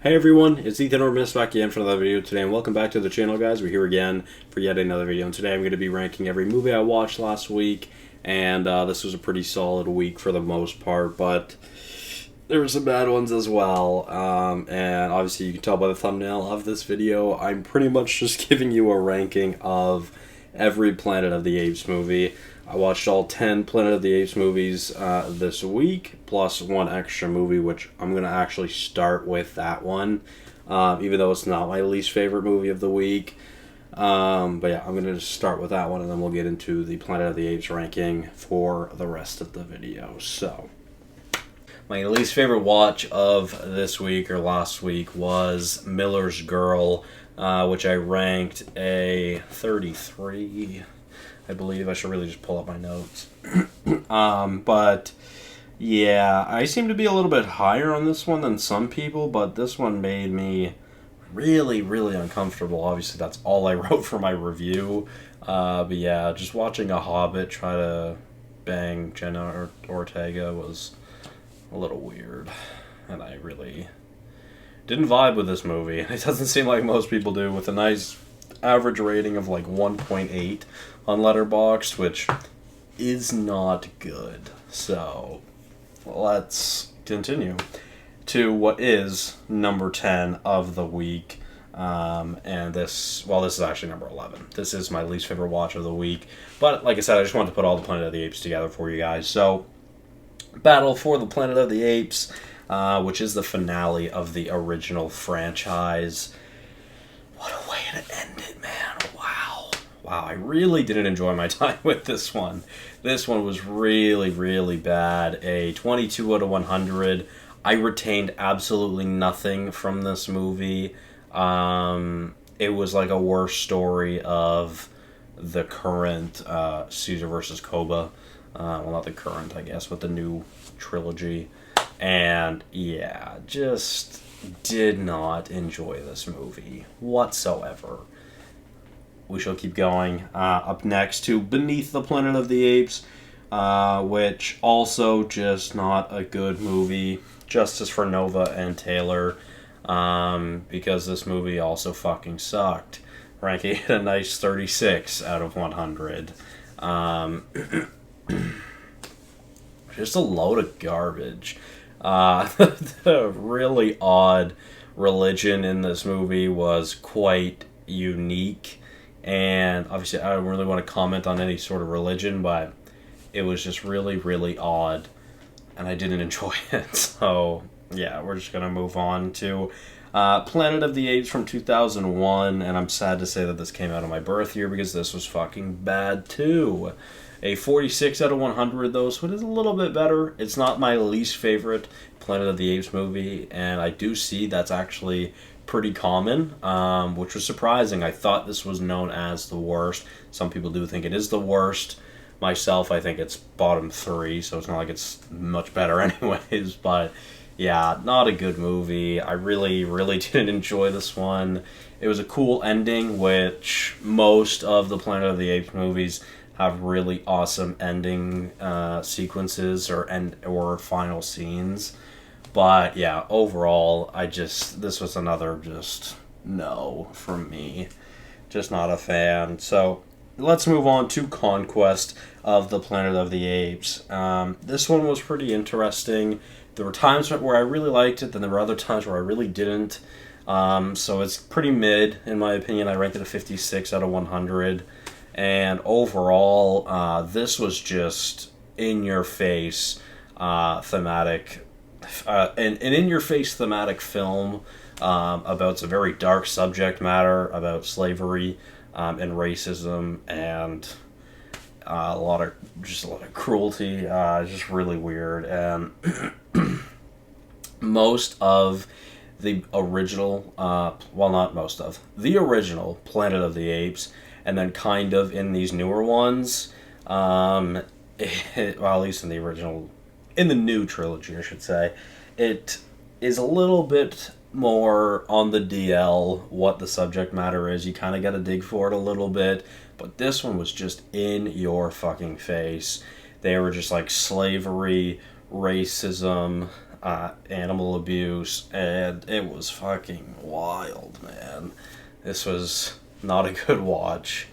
Hey everyone, it's Ethan or Miist back again for another video today, and welcome back to the channel, guys. We're here again for yet another video, and today I'm going to be ranking every movie I watched last week, and this was a pretty solid week for the most part, but there were some bad ones as well, and obviously you can tell by the thumbnail of this video, I'm pretty much just giving you a ranking of every Planet of the Apes movie. I watched all 10 Planet of the Apes movies this week, plus one extra movie, which I'm going to actually start with that one, even though it's not my least favorite movie of the week. But yeah, I'm going to just start with that one, and then we'll get into the Planet of the Apes ranking for the rest of the video. So, my least favorite watch of this week or last week was Miller's Girl, which I ranked a 33. I believe I should really just pull up my notes. But yeah, I seem to be a little bit higher on this one than some people, but this one made me really, really uncomfortable. Obviously, that's all I wrote for my review. But yeah, just watching a Hobbit try to bang Jenna Ortega was a little weird, and I really didn't vibe with this movie. It doesn't seem like most people do, with a nice average rating of like 1.8 on Letterboxd, which is not good. So let's continue to what is number 10 of the week. And this is actually number 11. This is my least favorite watch of the week. But like I said, I just wanted to put all the Planet of the Apes together for you guys. So, Battle for the Planet of the Apes, which is the finale of the original franchise. What a way to end it, man. Wow, I really didn't enjoy my time with this one. This one was really, really bad. A 22 out of 100. I retained absolutely nothing from this movie. It was like a worse story of the current Caesar versus Koba. Well, not the current, I guess, but the new trilogy. And yeah, just did not enjoy this movie whatsoever. We shall keep going. Up next to Beneath the Planet of the Apes, which also just not a good movie. Justice for Nova and Taylor, because this movie also fucking sucked. Ranking it a nice 36 out of 100. Just a load of garbage. The really odd religion in this movie was quite unique. And obviously, I don't really want to comment on any sort of religion, but it was just really, really odd, and I didn't enjoy it. So, yeah, we're just going to move on to Planet of the Apes from 2001, and I'm sad to say that this came out of my birth year because this was fucking bad, too. A 46 out of 100, though, so it is a little bit better. It's not my least favorite Planet of the Apes movie, and I do see that's actually pretty common, which was surprising. I thought this was known as the worst. Some people do think it is the worst. Myself, I think it's bottom 3, so it's not like it's much better anyways, but yeah, not a good movie. I really, really didn't enjoy this one. It was a cool ending, which most of the Planet of the Apes movies have really awesome ending sequences or final scenes. But yeah, overall, this was another just no from me. Just not a fan. So let's move on to Conquest of the Planet of the Apes. This one was pretty interesting. There were times where I really liked it, then there were other times where I really didn't. So it's pretty mid, in my opinion. I ranked it a 56 out of 100. And overall, this was just in-your-face thematic an in-your-face thematic film about some very dark subject matter about slavery and racism and a lot of cruelty. Just really weird. And most of the original, not most of the original Planet of the Apes, and then kind of in these newer ones, at least in the original. In the new trilogy, I should say, it is a little bit more on the DL what the subject matter is. You kind of got to dig for it a little bit, but this one was just in your fucking face. They were just like slavery, racism, animal abuse, and it was fucking wild, man. This was not a good watch,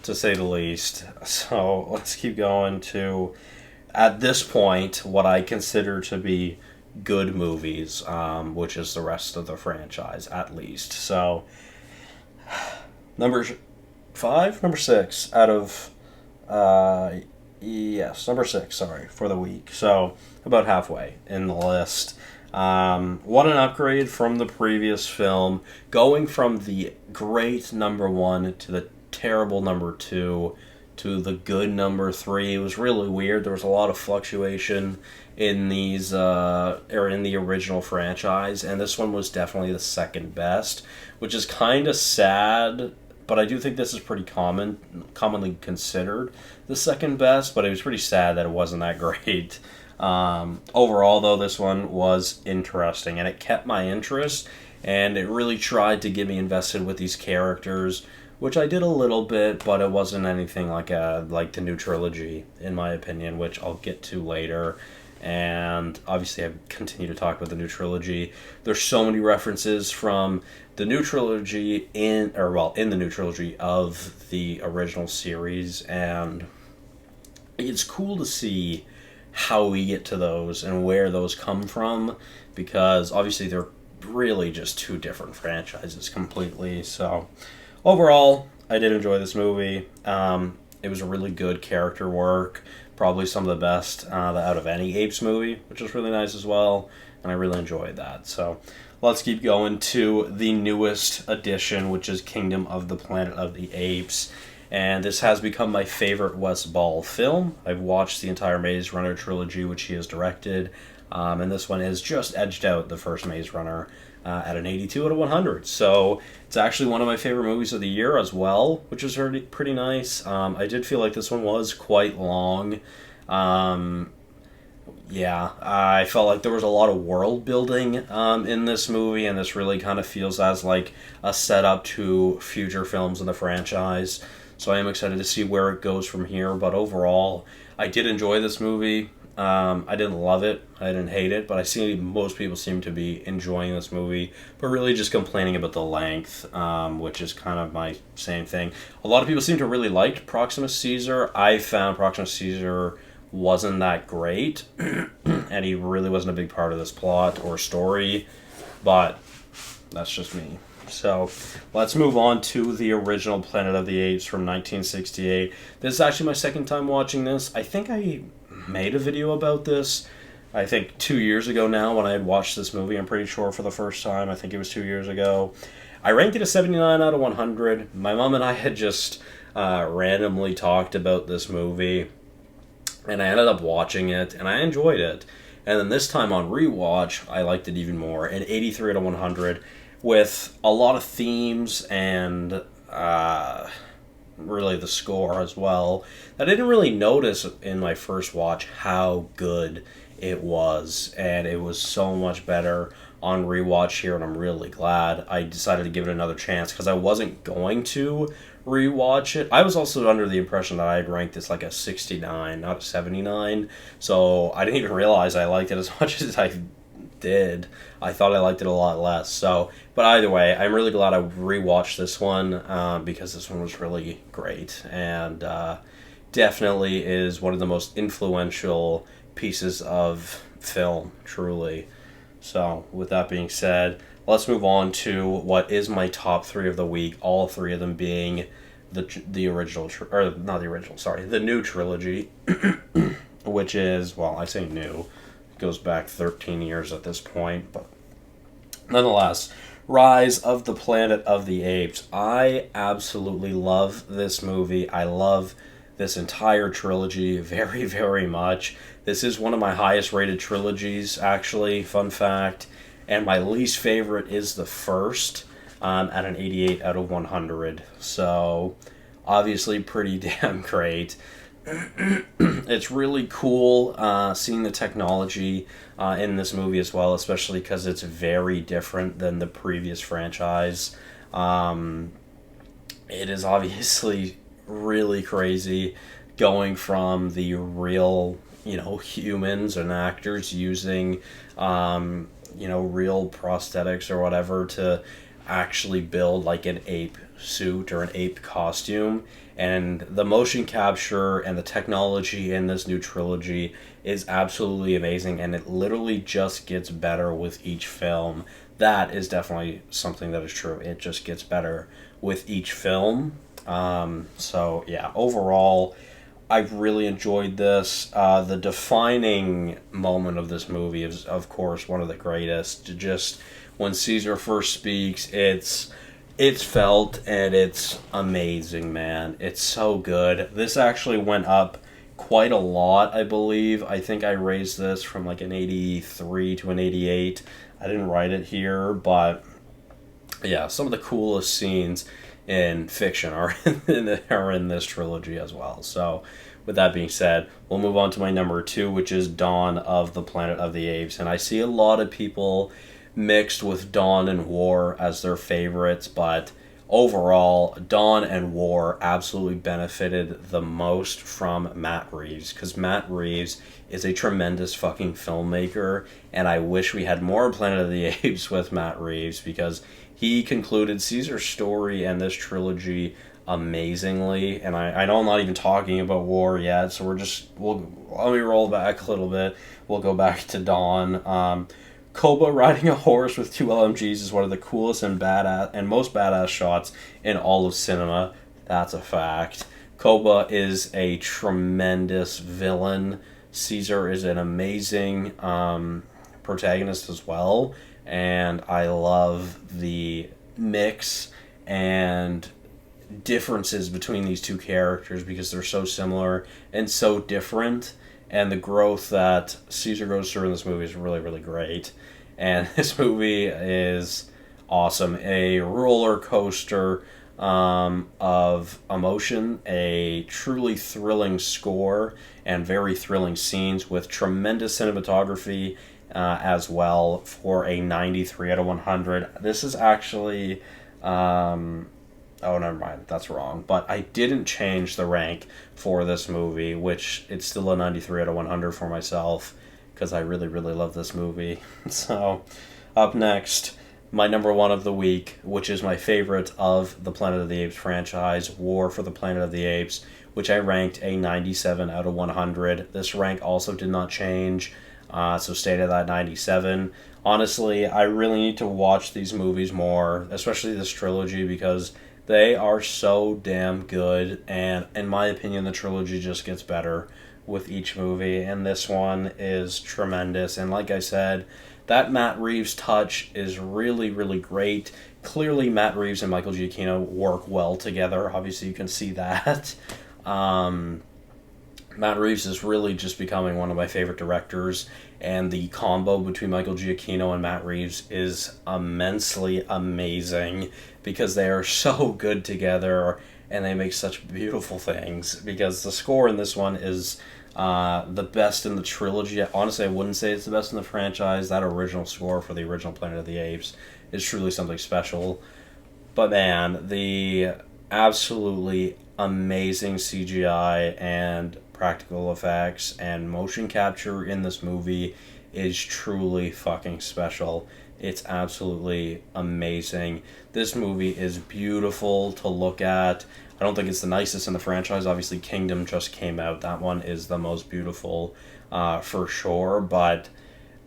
to say the least. So let's keep going to, at this point, what I consider to be good movies, which is the rest of the franchise, at least. So, number 5, number 6 out of, yes, number 6, sorry, for the week. So, about halfway in the list. What an upgrade from the previous film, going from the great number 1 to the terrible number 2 to the good number 3. It was really weird. There was a lot of fluctuation in these, or in the original franchise, and this one was definitely the second best, which is kind of sad. But I do think this is pretty commonly considered the second best. But it was pretty sad that it wasn't that great. Overall, though, this one was interesting, and it kept my interest, and it really tried to get me invested with these characters, which I did a little bit, but it wasn't anything like the new trilogy, in my opinion, which I'll get to later. And obviously, I continue to talk about the new trilogy. There's so many references from the new trilogy in the new trilogy of the original series, and it's cool to see how we get to those and where those come from, because obviously they're really just two different franchises completely. So overall, I did enjoy this movie. It was a really good character work, probably some of the best out of any Apes movie, which was really nice as well, and I really enjoyed that. So let's keep going to the newest edition, which is Kingdom of the Planet of the Apes. And this has become my favorite Wes Ball film. I've watched the entire Maze Runner trilogy, which he has directed, and this one has just edged out the first Maze Runner at an 82 out of 100. So it's actually one of my favorite movies of the year as well, which is pretty nice. I did feel like this one was quite long. Yeah, I felt like there was a lot of world building in this movie, and this really kind of feels as like a setup to future films in the franchise. So I am excited to see where it goes from here. But overall, I did enjoy this movie. I didn't love it. I didn't hate it. But I see most people seem to be enjoying this movie, but really just complaining about the length, which is kind of my same thing. A lot of people seem to really like Proxima Caesar. I found Proxima Caesar wasn't that great, and he really wasn't a big part of this plot or story. But that's just me. So let's move on to the original Planet of the Apes from 1968. This is actually my second time watching this. I think I made a video about this, I think 2 years ago now, when I had watched this movie. I'm pretty sure for the first time. I think it was 2 years ago. I ranked it a 79 out of 100. My mom and I had just randomly talked about this movie, and I ended up watching it, and I enjoyed it. And then this time on rewatch, I liked it even more, an 83 out of 100, with a lot of themes and really the score as well. I didn't really notice in my first watch how good it was, and it was so much better on rewatch here, and I'm really glad I decided to give it another chance, because I wasn't going to rewatch it. I was also under the impression that I'd ranked this like a 69, not a 79, so I didn't even realize I liked it as much as I did. I thought I liked it a lot less. So, but either way, I'm really glad I rewatched this one, because this one was really great, and definitely is one of the most influential pieces of film, truly. So, with that being said, let's move on to what is my top 3 of the week, all 3 of them being the original, or not the original, sorry, the new trilogy, which is, well, I say new, goes back 13 years at this point, but nonetheless, Rise of the Planet of the Apes. I absolutely love this movie. I love this entire trilogy very, very much. This is one of my highest rated trilogies, actually, fun fact, and my least favorite is the first, at an 88 out of 100, so obviously pretty damn great. It's really cool seeing the technology in this movie as well, especially because it's very different than the previous franchise. It is obviously really crazy going from the real humans and actors using, real prosthetics or whatever to actually build like an ape suit or an ape costume. And the motion capture and the technology in this new trilogy is absolutely amazing, and it literally just gets better with each film. That is definitely something that is true. It just gets better with each film. So yeah, overall, I've really enjoyed this. The defining moment of this movie is, of course, one of the greatest. Just when Caesar first speaks, it's felt and it's amazing, man. It's so good. This actually went up quite a lot, I believe. I think I raised this from like an 83 to an 88. I didn't write it here, but yeah, some of the coolest scenes in fiction are in this trilogy as well. So, with that being said, we'll move on to my number 2, which is Dawn of the Planet of the Apes. And I see a lot of people mixed with Dawn and War as their favorites, but overall, Dawn and War absolutely benefited the most from Matt Reeves, because Matt Reeves is a tremendous fucking filmmaker, and I wish we had more Planet of the Apes with Matt Reeves, because he concluded Caesar's story and this trilogy amazingly. And I know I'm not even talking about War yet, so let me roll back a little bit. We'll go back to Dawn. Koba riding a horse with 2 LMGs is one of the coolest and most badass shots in all of cinema. That's a fact. Koba is a tremendous villain. Caesar is an amazing protagonist as well, and I love the mix and differences between these two characters because they're so similar and so different. And the growth that Caesar goes through in this movie is really, really great. And this movie is awesome. A roller coaster of emotion, a truly thrilling score, and very thrilling scenes with tremendous cinematography as well for a 93 out of 100. This is actually... oh, never mind. That's wrong. But I didn't change the rank for this movie, which it's still a 93 out of 100 for myself, because I really, really love this movie. So, up next, my number 1 of the week, which is my favorite of the Planet of the Apes franchise, War for the Planet of the Apes, which I ranked a 97 out of 100. This rank also did not change, so stayed at that 97. Honestly, I really need to watch these movies more, especially this trilogy, because they are so damn good, and in my opinion, the trilogy just gets better with each movie, and this one is tremendous. And like I said, that Matt Reeves touch is really, really great. Clearly, Matt Reeves and Michael Giacchino work well together. Obviously, you can see that. Matt Reeves is really just becoming one of my favorite directors, and the combo between Michael Giacchino and Matt Reeves is immensely amazing because they are so good together and they make such beautiful things. Because the score in this one is the best in the trilogy. Honestly, I wouldn't say it's the best in the franchise. That original score for the original Planet of the Apes is truly something special. But man, the absolutely amazing CGI and practical effects and motion capture in this movie is truly fucking special. It's absolutely amazing. This movie is beautiful to look at. I don't think it's the nicest in the franchise. Obviously, Kingdom just came out. That one is the most beautiful for sure. But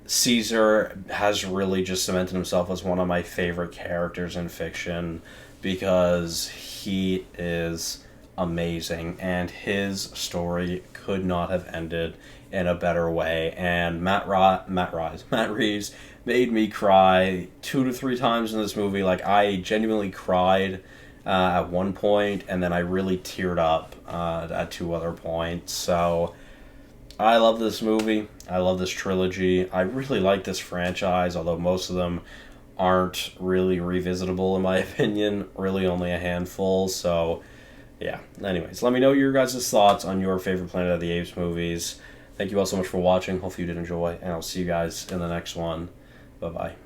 Caesar has really just cemented himself as one of my favorite characters in fiction because he is amazing, and his story could not have ended in a better way. And Matt Reeves made me cry 2 to 3 times in this movie. Like, I genuinely cried at one point, and then I really teared up at 2 other points. So I love this movie. I love this trilogy. I really like this franchise, although most of them aren't really revisitable in my opinion. Really only a handful. So yeah, anyways, let me know your guys' thoughts on your favorite Planet of the Apes movies. Thank you all so much for watching. Hopefully you did enjoy, and I'll see you guys in the next one. Bye-bye.